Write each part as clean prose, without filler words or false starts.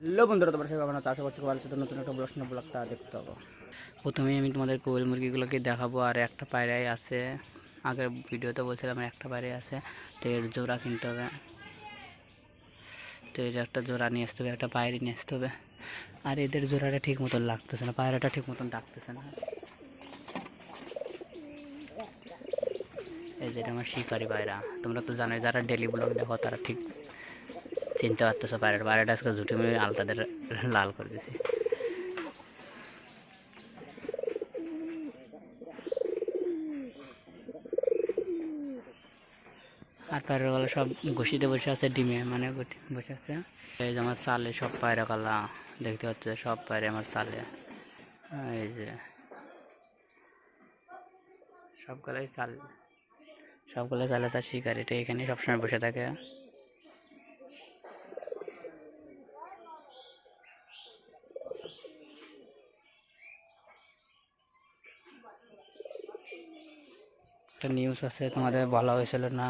Hello বন্ধুরা, তোমার সবাই কেমন আছো? আশা করছি ভালো আছো। তো নতুন একটা ব্লগটা দেখতে হবে। প্রথমেই আমি তোমাদের কোয়েল মুরগিগুলোকে দেখাবো। আর একটা পায়রাই আছে, আগের ভিডিওতে বলছিলাম একটা পায়রাই আছে। তো এর জোড়া কিনতে হবে। তো এর একটা জোড়া নিয়ে আসতে হবে, একটা পায়রি নিয়ে আসতে হবে। আর এদের জোড়াটা ঠিক মতন লাগতেছে না, পায়রাটা ঠিক মতন ডাকতেছে না। এই যে আমার শিকারি পায়রা, তোমরা তো জানোই, যারা ডেলি ব্লগ দেখো তারা ঠিক চিনতে পারতেছো। পায়রাটা আজকে ঝুটি মেরে আলতাদের লাল করে দিয়েছি। আর পায়রা গলা সব ঘষিতে বসে আছে, ডিমে মানে বসে আছে। এই যে আমার চালে সব পায়রা গলা দেখতে পাচ্ছে, সব পায়রা আমার চালে। এই যে সবগুলাই চাল, সবগুলো চালে তার শিকারিটা এখানে সবসময় বসে থাকে। একটা নিউজ আছে, তোমাদের বলা হয়েছিল না?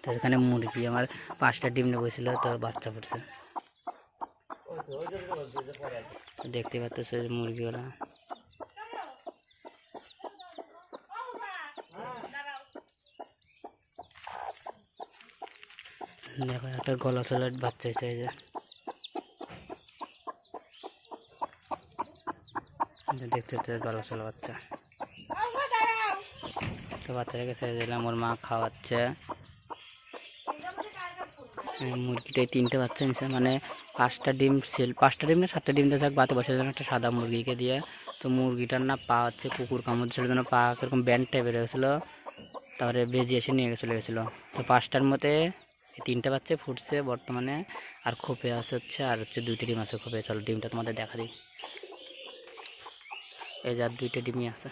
তো এখানে মুরগি আমার 5টা ডিম নিয়ে বসেছিল, তো বাচ্চা ফুটছে। দেখতে পাচ্ছ মুরগিগুলা। দেখো একটা গলা চলার বাচ্চা হয়েছে। এই যে দেখতে হচ্ছে গলা চলা বাচ্চা। তো বাচ্চাটাকে ছেড়ে দিলাম, ওর মা খাওয়াচ্ছে। মুরগিটাই 3টে বাচ্চা নিছে, মানে 5টা ডিম ছিল, 5টা ডিম না 7টা ডিম দিয়ে যাক বাতে বসে দিলাম একটা সাদা মুরগিকে দিয়ে। তো মুরগিটার না পা হচ্ছে কুকুর কামড় ছিল, যেন পা এরকম ব্যান্ড টাইপের হয়েছিলো। তারপরে বেজি এসে নিয়ে চলে গেছিলো। তো 5টার মধ্যে 3টে বাচ্চা ফুটছে বর্তমানে। আর খোপে আছে হচ্ছে, আর হচ্ছে 2টে ডিম আছে খোপে। চলো ডিমটা তোমাদের দেখা দিই। এই যে আর 2টে ডিমই আছে।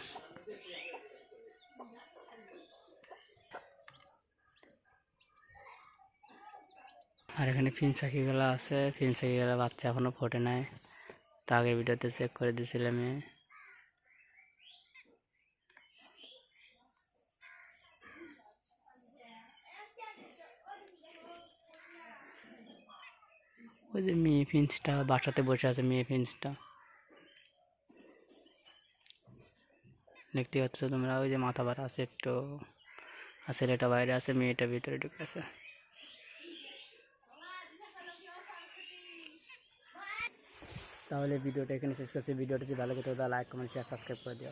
আর এখানে ফিনসাকিগুলো আছে, ফিনসাকিগুলো বাচ্চা এখনও ফোটে নাই। তা আগের ভিডিওতে চেক করে দিয়েছিলাম আমি। ওই যে মেয়ে ফিন্সটা বাসাতে বসে আছে, মেয়ে ফিন্সটা দেখতে পাচ্ছ তোমরা। ওই যে মাথা বাড়া আছে একটু, আর ছেলেটা বাইরে আছে, মেয়েটা ভিতরে ঢুকে আছে। তাহলে ভিডিওটা এখানে শেষ করছি। ভিডিওটা যদি ভালো লাগে তো লাইক কমেন্ট শেয়ার সাবস্ক্রাইব করে দিও।